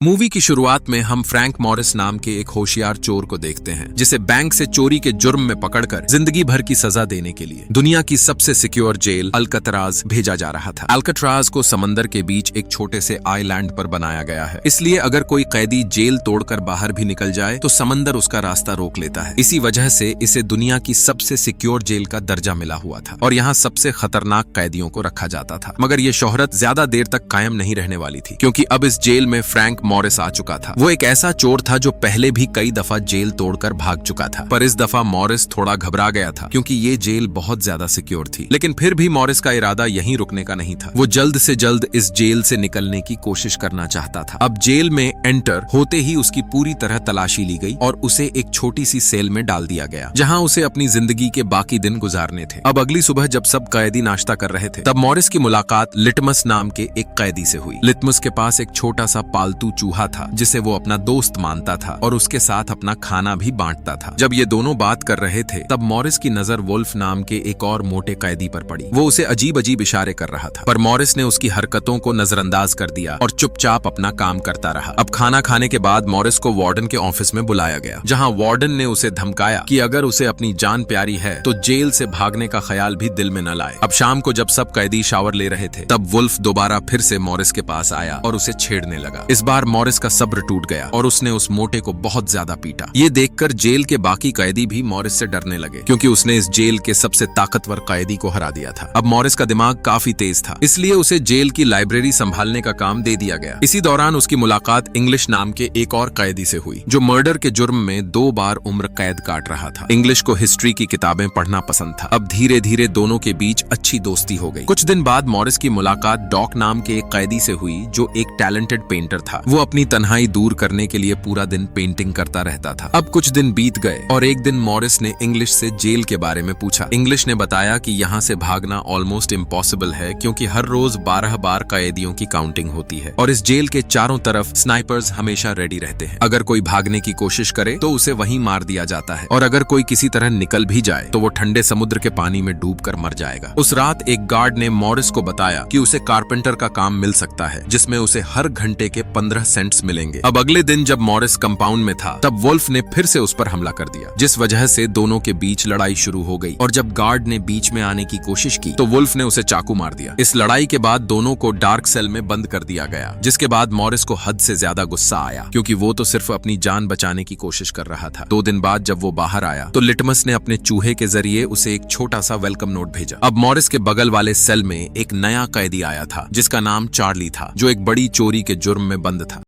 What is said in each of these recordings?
Movie की शुरुआत में हम फ्रैंक मॉरिस नाम के एक होशियार चोर को देखते हैं जिसे बैंक से चोरी के जुर्म में पकड़कर जिंदगी भर की सजा देने के लिए दुनिया की सबसे सिक्योर जेल अल्काट्राज भेजा जा रहा था। अल्काट्राज को समंदर के बीच एक छोटे से आइलैंड पर बनाया गया है, इसलिए अगर कोई कैदी जेल तोड़कर बाहर भी निकल जाए तो समंदर उसका रास्ता रोक लेता है। इसी वजह से इसे दुनिया की सबसे सिक्योर जेल का दर्जा मिला हुआ था और यहाँ सबसे खतरनाक कैदियों को रखा जाता था। मगर ये शोहरत ज्यादा देर तक कायम नहीं रहने वाली थी, क्योंकि अब इस जेल में फ्रैंक मॉरिस आ चुका था। वो एक ऐसा चोर था जो पहले भी कई दफा जेल तोड़कर भाग चुका था, पर इस दफा मॉरिस थोड़ा घबरा गया था क्योंकि ये जेल बहुत ज्यादा सिक्योर थी। लेकिन फिर भी मॉरिस का इरादा यहीं रुकने का नहीं था। वो जल्द से जल्द इस जेल से निकलने की कोशिश करना चाहता था। अब जेल में एंटर होते ही उसकी पूरी तरह तलाशी ली गई और उसे एक छोटी सी सेल में डाल दिया गया, जहां उसे अपनी जिंदगी के बाकी दिन गुजारने थे। अब अगली सुबह जब सब कैदी नाश्ता कर रहे थे, तब मॉरिस की मुलाकात लिटमस नाम के एक कैदी से हुई। लिटमस के पास एक छोटा सा पालतू चूहा था जिसे वो अपना दोस्त मानता था और उसके साथ अपना खाना भी बांटता था। जब ये दोनों बात कर रहे थे, तब मॉरिस की नजर वुल्फ नाम के एक और मोटे कैदी पर पड़ी। वो उसे अजीब अजीब इशारे कर रहा था, पर मॉरिस ने उसकी हरकतों को नजरअंदाज कर दिया और चुपचाप अपना काम करता रहा। अब खाना खाने के बाद मॉरिस को वार्डन के ऑफिस में बुलाया गया, जहां वार्डन ने उसे धमकाया कि अगर उसे अपनी जान प्यारी है तो जेल से भागने का ख्याल भी दिल में न लाए। अब शाम को जब सब कैदी शावर ले रहे थे, तब वुल्फ दोबारा फिर से मॉरिस के पास आया और उसे छेड़ने लगा। इस बार मॉरिस का सब्र टूट गया और उसने उस मोटे को बहुत ज्यादा पीटा। ये देखकर जेल के बाकी कैदी भी मॉरिस से डरने लगे, क्योंकि उसने इस जेल के सबसे ताकतवर कैदी को हरा दिया था। अब मॉरिस का दिमाग काफी तेज था, इसलिए उसे जेल की लाइब्रेरी संभालने का काम दे दिया गया। इसी दौरान उसकी मुलाकात इंग्लिश नाम के एक और कैदी से हुई, जो मर्डर के जुर्म में 2 बार उम्र कैद काट रहा था। इंग्लिश को हिस्ट्री की किताबें पढ़ना पसंद था। अब धीरे धीरे दोनों के बीच अच्छी दोस्ती हो गई। कुछ दिन बाद मॉरिस की मुलाकात डॉक नाम के एक कैदी से हुई, जो एक टैलेंटेड पेंटर था। वो अपनी तन्हाई दूर करने के लिए पूरा दिन पेंटिंग करता रहता था। अब कुछ दिन बीत गए और एक दिन मॉरिस ने इंग्लिश से जेल के बारे में पूछा। इंग्लिश ने बताया कि यहाँ से भागना ऑलमोस्ट इम्पॉसिबल है, क्योंकि हर रोज 12 बार कैदियों की काउंटिंग होती है और इस जेल के चारों तरफ स्नाइपर्स हमेशा रेडी रहते हैं। अगर कोई भागने की कोशिश करे तो उसे वहीं मार दिया जाता है, और अगर कोई किसी तरह निकल भी जाए तो वो ठंडे समुद्र के पानी में डूबकर मर जाएगा। उस रात एक गार्ड ने मॉरिस को बताया कि उसे कारपेंटर का काम मिल सकता है, जिसमें उसे हर घंटे के 15 सेंट्स मिलेंगे। अब अगले दिन जब मॉरिस कंपाउंड में था, तब वुल्फ ने फिर से उस पर हमला कर दिया, जिस वजह से दोनों के बीच लड़ाई शुरू हो गई। और जब गार्ड ने बीच में आने की कोशिश की तो वुल्फ ने उसे चाकू मार दिया। इस लड़ाई के बाद दोनों को डार्क सेल में बंद कर दिया गया, जिसके बाद मॉरिस को हद से ज्यादा गुस्सा आया, क्योंकि वो तो सिर्फ अपनी जान बचाने की कोशिश कर रहा था। 2 दिन बाद जब वो बाहर आया तो लिटमस ने अपने चूहे के जरिए उसे एक छोटा सा वेलकम नोट भेजा। अब मॉरिस के बगल वाले सेल में एक नया कैदी आया था, जिसका नाम चार्ली था, जो एक बड़ी चोरी के जुर्म में बंद था।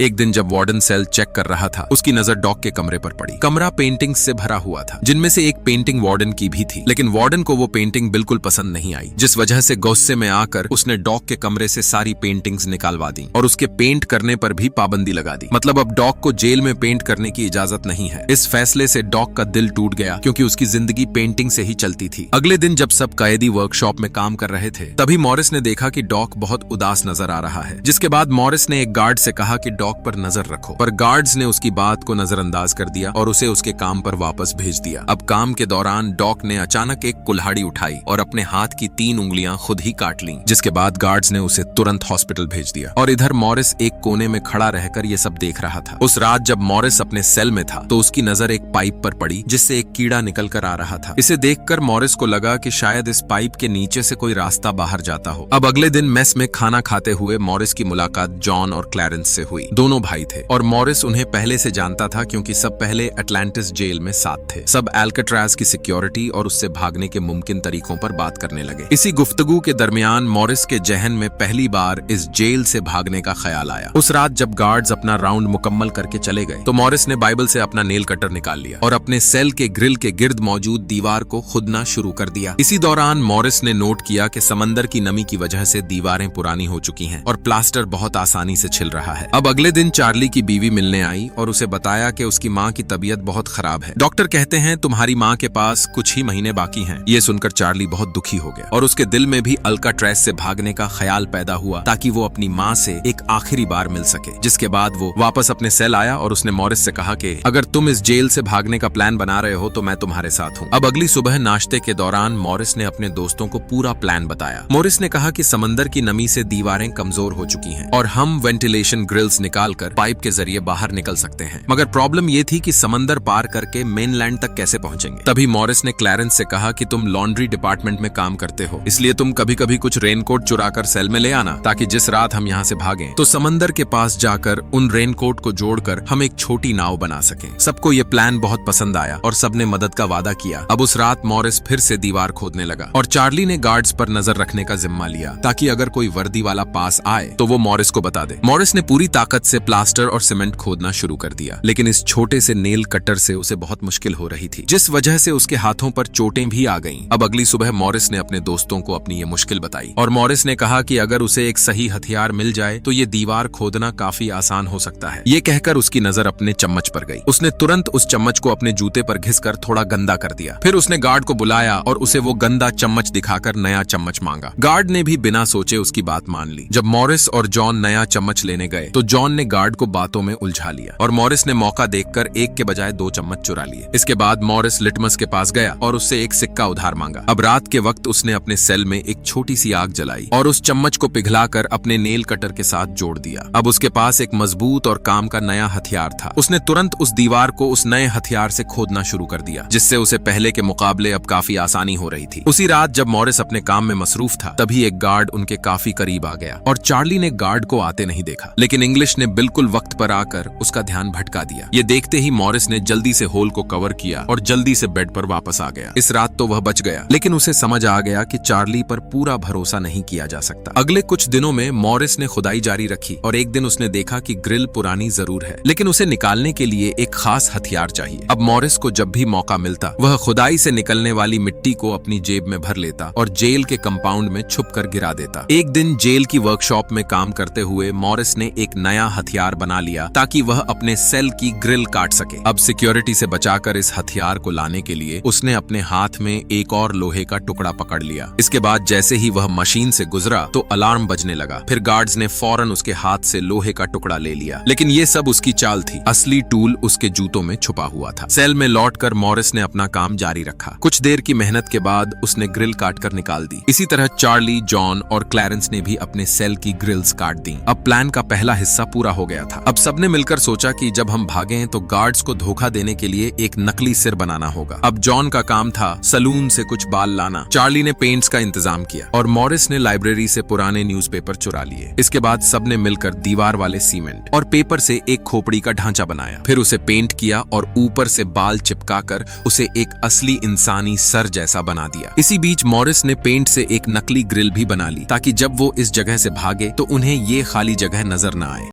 एक दिन जब वार्डन सेल चेक कर रहा था, उसकी नजर डॉक के कमरे पर पड़ी। कमरा पेंटिंग्स से भरा हुआ था, जिनमें से एक पेंटिंग वार्डन की भी थी, लेकिन वार्डन को वो पेंटिंग बिल्कुल पसंद नहीं आई, जिस वजह से गुस्से में आकर उसने डॉक के कमरे से सारी पेंटिंग्स निकालवा दी और उसके पेंट करने पर भी पाबंदी लगा दी। मतलब अब डॉक को जेल में पेंट करने की इजाजत नहीं है। इस फैसले से डॉक का दिल टूट गया, क्योंकि उसकी जिंदगी पेंटिंग से ही चलती थी। अगले दिन जब सब कैदी वर्कशॉप में काम कर रहे थे, तभी मॉरिस ने देखा कि डॉक बहुत उदास नजर आ रहा है, जिसके बाद मॉरिस ने एक गार्ड से कहा कि डॉक पर नजर रखो, पर गार्ड्स ने उसकी बात को नजरअंदाज कर दिया और उसे उसके काम पर वापस भेज दिया। अब काम के दौरान डॉक ने अचानक एक कुल्हाड़ी उठाई और अपने हाथ की 3 उंगलियां खुद ही काट लीं, जिसके बाद गार्ड्स ने उसे तुरंत हॉस्पिटल भेज दिया। और इधर मॉरिस एक कोने में खड़ा रहकर ये सब देख रहा था। उस रात जब मॉरिस अपने सेल में था, तो उसकी नजर एक पाइप पर पड़ी, जिससे एक कीड़ा निकल कर आ रहा था। इसे देखकर मॉरिस को लगा कि शायद इस पाइप के नीचे से कोई रास्ता बाहर जाता हो। अब अगले दिन मेस में खाना खाते हुए मॉरिस की मुलाकात जॉन और क्लैरेंस से हुई। दोनों भाई थे और मॉरिस उन्हें पहले से जानता था, क्योंकि सब पहले अटलांटिस जेल में साथ थे। सब अल्काट्राज की सिक्योरिटी और उससे भागने के मुमकिन तरीकों पर बात करने लगे। इसी गुफ्तगू के दरमियान मॉरिस के जहन में पहली बार इस जेल से भागने का ख्याल आया। उस रात जब गार्ड्स अपना राउंड मुकम्मल करके चले गए, तो मॉरिस ने बाइबल से अपना नेल कटर निकाल लिया और अपने सेल के ग्रिल के गिर्द मौजूद दीवार को खुदना शुरू कर दिया। इसी दौरान मॉरिस ने नोट किया कि समंदर की नमी की वजह से दीवारें पुरानी हो चुकी हैं और प्लास्टर बहुत आसानी से छिल रहा है। अब अगले दिन चार्ली की बीवी मिलने आई और उसे बताया कि उसकी माँ की तबीयत बहुत खराब है। डॉक्टर कहते हैं तुम्हारी माँ के पास कुछ ही महीने बाकी हैं। ये सुनकर चार्ली बहुत दुखी हो गया और उसके दिल में भी अल्काट्राज से भागने का ख्याल पैदा हुआ, ताकि वो अपनी माँ से एक आखिरी बार मिल सके। जिसके बाद वो वापस अपने सेल आया और उसने मॉरिस से कहा कि अगर तुम इस जेल से भागने का प्लान बना रहे हो तो मैं तुम्हारे साथ हूँ। अब अगली सुबह नाश्ते के दौरान मॉरिस ने अपने दोस्तों को पूरा प्लान बताया। मॉरिस ने कहा कि समंदर की नमी से दीवारें कमजोर हो चुकी हैं और हम वेंटिलेशन ग्रिल्स निकालकर पाइप के जरिए बाहर निकल सकते हैं। मगर प्रॉब्लम ये थी कि समंदर पार करके मेनलैंड तक कैसे पहुंचेंगे। तभी मॉरिस ने क्लैरेंस से कहा कि तुम लॉन्ड्री डिपार्टमेंट में काम करते हो, इसलिए तुम कभी कभी कुछ रेनकोट चुराकर सेल में ले आना, ताकि जिस रात हम यहाँ से भागें तो समंदर के पास जाकर उन रेनकोट को जोड़कर हम एक छोटी नाव बना सकें। सबको ये प्लान बहुत पसंद आया और सबने मदद का वादा किया। अब उस रात मॉरिस फिर से दीवार खोदने लगा और चार्ली ने गार्ड्स पर नजर रखने का जिम्मा लिया, ताकि अगर कोई वर्दी वाला पास आए तो वो मॉरिस को बता दे। मॉरिस ने पूरी ताकत से प्लास्टर और सीमेंट खोदना शुरू कर दिया, लेकिन इस छोटे से नेल कटर से उसे बहुत मुश्किल हो रही थी, जिस वजह से उसके हाथों पर चोटें भी आ गईं। अब अगली सुबह मॉरिस ने अपने दोस्तों को अपनी ये मुश्किल बताई और मॉरिस ने कहा कि अगर उसे एक सही हथियार मिल जाए तो ये दीवार खोदना काफी आसान हो सकता है। ये कहकर उसकी नजर अपने चम्मच पर गई। उसने तुरंत उस चम्मच को अपने जूते पर घिसकर थोड़ा गंदा कर दिया। फिर उसने गार्ड को बुलाया और उसे वो गंदा चम्मच दिखाकर नया चम्मच मांगा। गार्ड ने भी बिना सोचे उसकी बात मान ली। जब मॉरिस और जॉन नया चम्मच लेने गए तो जॉन ने गार्ड को बातों में उलझा लिया और मॉरिस ने मौका देखकर एक के बजाय 2 चम्मच चुरा लिए। इसके बाद मॉरिस लिटमस के पास गया और उससे एक सिक्का उधार मांगा। अब रात के वक्त उसने अपने सेल में एक छोटी सी आग जलाई और उस चम्मच को पिघलाकर अपने नेल कटर के साथ जोड़ दिया। अब उसके पास एक मजबूत और काम का नया हथियार था। उसने तुरंत उस दीवार को उस नए हथियार से खोदना शुरू कर दिया, जिससे उसे पहले के मुकाबले अब काफी आसानी हो रही थी। उसी रात जब मॉरिस अपने काम में मसरूफ था, तभी एक गार्ड उनके काफी करीब आ गया और चार्ली ने गार्ड को आते नहीं देखा, लेकिन इंग्लिश ने बिल्कुल वक्त पर आकर उसका ध्यान भटका दिया। ये देखते ही मॉरिस ने जल्दी से होल को कवर किया और जल्दी से बेड पर वापस आ गया। इस रात तो वह बच गया, लेकिन उसे समझ आ गया कि चार्ली पर पूरा भरोसा नहीं किया जा सकता। अगले कुछ दिनों में मॉरिस ने खुदाई जारी रखी और एक दिन उसने देखा कि ग्रिल पुरानी जरूर है, लेकिन उसे निकालने के लिए एक खास हथियार चाहिए। अब मॉरिस को जब भी मौका मिलता वह खुदाई से निकलने वाली मिट्टी को अपनी जेब में भर लेता और जेल के कंपाउंड में छुपकर गिरा देता। एक दिन जेल की वर्कशॉप में काम करते हुए मॉरिस ने एक नया हथियार बना लिया, ताकि वह अपने सेल की ग्रिल काट सके। अब सिक्योरिटी से बचाकर इस हथियार को लाने के लिए उसने अपने हाथ में एक और लोहे का टुकड़ा पकड़ लिया। इसके बाद जैसे ही वह मशीन से गुजरा तो अलार्म बजने लगा। फिर गार्ड्स ने फौरन उसके हाथ से लोहे का टुकड़ा ले लिया, लेकिन ये सब उसकी चाल थी। असली टूल उसके जूतों में छुपा हुआ था। सेल में लौटकर मॉरिस ने अपना काम जारी रखा। कुछ देर की मेहनत के बाद उसने ग्रिल काटकर निकाल दी। इसी तरह चार्ली, जॉन और क्लैरेंस ने भी अपने सेल की ग्रिल्स काट दी। अब प्लान का पहला हिस्सा पूरा हो गया था। अब सबने मिलकर सोचा कि जब हम भागें तो गार्ड्स को धोखा देने के लिए एक नकली सिर बनाना होगा। अब जॉन का काम था सलून से कुछ बाल लाना, चार्ली ने पेंट्स का इंतजाम किया और मॉरिस ने लाइब्रेरी से पुराने न्यूज़पेपर चुरा लिए। इसके बाद सबने मिलकर दीवार वाले सीमेंट और पेपर से एक खोपड़ी का ढांचा बनाया। फिर उसे पेंट किया और ऊपर से बाल चिपकाकर उसे एक असली इंसानी सर जैसा बना दिया। इसी बीच मॉरिस ने पेंट से एक नकली ग्रिल भी बना ली, ताकि जब वो इस जगह से भागे तो उन्हें ये खाली जगह नजर न आए।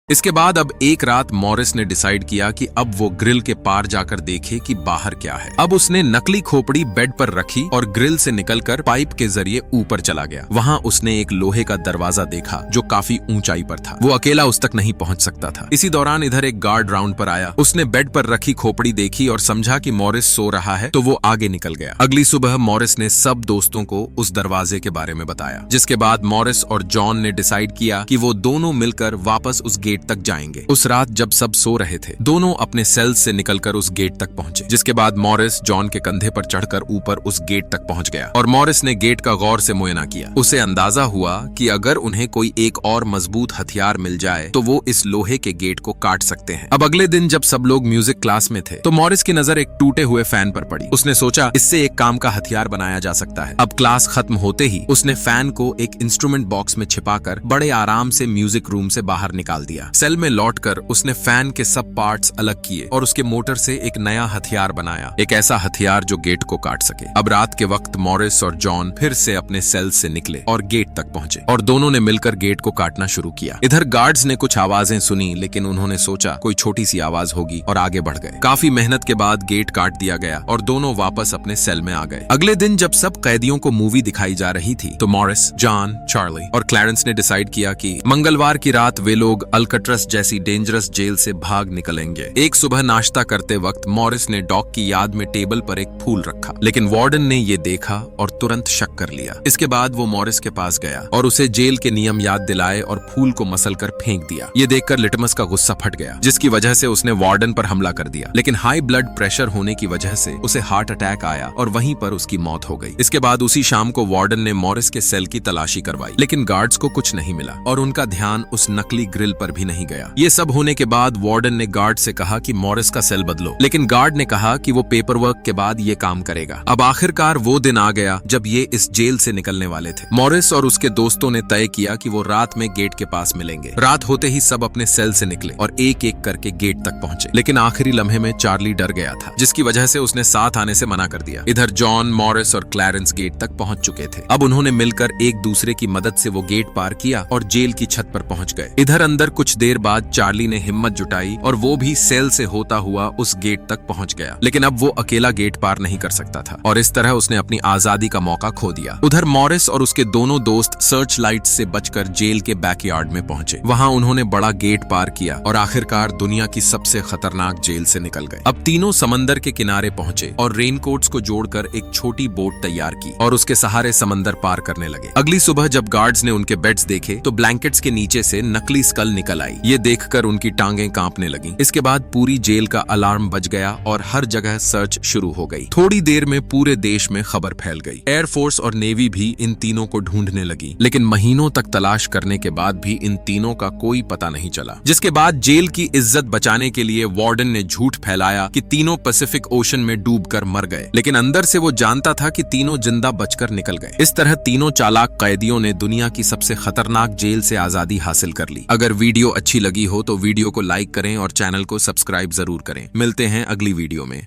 इसके बाद अब एक रात मॉरिस ने डिसाइड किया कि अब वो ग्रिल के पार जाकर देखे कि बाहर क्या है। अब उसने नकली खोपड़ी बेड पर रखी और ग्रिल से निकलकर पाइप के जरिए ऊपर चला गया। वहां उसने एक लोहे का दरवाजा देखा जो काफी ऊंचाई पर था। वो अकेला उस तक नहीं पहुंच सकता था। इसी दौरान इधर एक गार्ड राउंड पर आया। उसने बेड पर रखी खोपड़ी देखी और समझा कि मॉरिस सो रहा है, तो वो आगे निकल गया। अगली सुबह मॉरिस ने सब दोस्तों को उस दरवाजे के बारे में बताया, जिसके बाद मॉरिस और जॉन ने डिसाइड किया कि वो दोनों मिलकर वापस उस गेट तक जाएंगे। उस रात जब सब सो रहे थे, दोनों अपने सेल्स से निकलकर उस गेट तक पहुंचे, जिसके बाद मॉरिस जॉन के कंधे पर चढ़कर ऊपर उस गेट तक पहुंच गया और मॉरिस ने गेट का गौर से मुआयना किया। उसे अंदाजा हुआ कि अगर उन्हें कोई एक और मजबूत हथियार मिल जाए तो वो इस लोहे के गेट को काट सकते हैं। अब अगले दिन जब सब लोग म्यूजिक क्लास में थे तो मॉरिस की नजर एक टूटे हुए फैन पर पड़ी। उसने सोचा इससे एक काम का हथियार बनाया जा सकता है। अब क्लास खत्म होते ही उसने फैन को एक इंस्ट्रूमेंट बॉक्स में छिपाकर बड़े आराम से म्यूजिक रूम से बाहर निकाल दिया। सेल में लौटकर उसने फैन के सब पार्ट्स अलग किए और उसके मोटर से एक नया हथियार बनाया, एक ऐसा हथियार जो गेट को काट सके। अब रात के वक्त मॉरिस और जॉन फिर से अपने सेल से निकले और गेट तक पहुंचे और दोनों ने मिलकर गेट को काटना शुरू किया। इधर गार्ड्स ने कुछ आवाजें सुनी, लेकिन उन्होंने सोचा कोई छोटी सी आवाज होगी और आगे बढ़ गए। काफी मेहनत के बाद गेट काट दिया गया और दोनों वापस अपने सेल में आ गए। अगले दिन जब सब कैदियों को मूवी दिखाई जा रही थी तो मॉरिस, जॉन, चार्ली और क्लैरेंस ने डिसाइड किया कि मंगलवार की रात वे लोग अल्कट्रस जैसी डेंजरस जेल से भाग निकलेंगे। एक सुबह नाश्ता करते वक्त मॉरिस ने डॉग की याद में टेबल पर एक फूल रखा, लेकिन वार्डन ने ये देखा और तुरंत शक कर लिया। इसके बाद वो मॉरिस के पास गया और उसे जेल के नियम याद दिलाए और फूल को मसलकर फेंक दिया। ये देखकर लिटमस का गुस्सा फट गया, जिसकी वजह से उसने वार्डन पर हमला कर दिया, लेकिन हाई ब्लड प्रेशर होने की वजह से उसे हार्ट अटैक आया और वहीं पर उसकी मौत हो गई। इसके बाद उसी शाम को वार्डन ने मॉरिस के सेल की तलाशी करवाई, लेकिन गार्ड्स को कुछ नहीं मिला और उनका ध्यान उस नकली ग्रिल पर भी नहीं गया। ये सब होने के बाद वार्डन ने गार्ड से कहा कि मॉरिस का सेल बदलो, लेकिन गार्ड ने कहा कि वो पेपर वर्क के बाद ये काम करेगा। अब आखिरकार वो दिन आ गया जब ये इस जेल से निकलने वाले थे। मॉरिस और उसके दोस्तों ने तय किया कि वो रात में गेट के पास मिलेंगे। रात होते ही सब अपने सेल से निकले और एक एक करके गेट तक पहुंचे, लेकिन आखिरी लम्हे में चार्ली डर गया था, जिसकी वजह से उसने साथ आने से मना कर दिया। इधर जॉन, मॉरिस और क्लैरेंस गेट तक पहुंच चुके थे। अब उन्होंने मिलकर एक दूसरे की मदद से वो गेट पार किया और जेल की छत पर पहुंच गए। इधर अंदर कुछ देर बाद चार्ली ने हिम्मत जुटाई और वो भी सेल से होता हुआ उस गेट तक पहुंच गया, लेकिन अब वो अकेला गेट पार नहीं कर सकता था और इस तरह उसने अपनी आजादी का मौका खो दिया। उधर मॉरिस और उसके दोनों दोस्त सर्च लाइट से बचकर जेल के बैकयार्ड में पहुंचे। वहां उन्होंने बड़ा गेट पार किया और आखिरकार दुनिया की सबसे खतरनाक जेल से निकल गए। अब तीनों समंदर के किनारे पहुंचे और रेनकोट्स को जोड़कर एक छोटी बोट तैयार की और उसके सहारे समंदर पार करने लगे। अगली सुबह जब गार्ड्स ने उनके बेड्स देखे तो ब्लैंकेट्स के नीचे से नकली स्कल निकल आई। ये देखकर उनकी टांगें कांपने लगीं। इसके बाद पूरी जेल का अलार्म बज गया और हर जगह सर्च शुरू हो गई। थोड़ी देर में पूरे देश में खबर फैल गई। एयरफोर्स और नेवी भी इन तीनों को ढूंढने लगी, लेकिन महीनों तक तलाश करने के बाद भी इन तीनों का कोई पता नहीं चला। जिसके बाद जेल की इज्जत बचाने के लिए वार्डन ने झूठ फैलाया कि तीनों पैसिफिक ओशन में डूबकर मर गए, लेकिन अंदर से वो जानता था कि तीनों जिंदा बचकर निकल गए। इस तरह तीनों चालाक कैदियों ने दुनिया की सबसे खतरनाक जेल से आजादी हासिल कर ली। अगर वीडियो अच्छी लगी हो तो वीडियो को लाइक करें और चैनल को सब्सक्राइब जरूर करें। मिलते हैं अगली वीडियो में।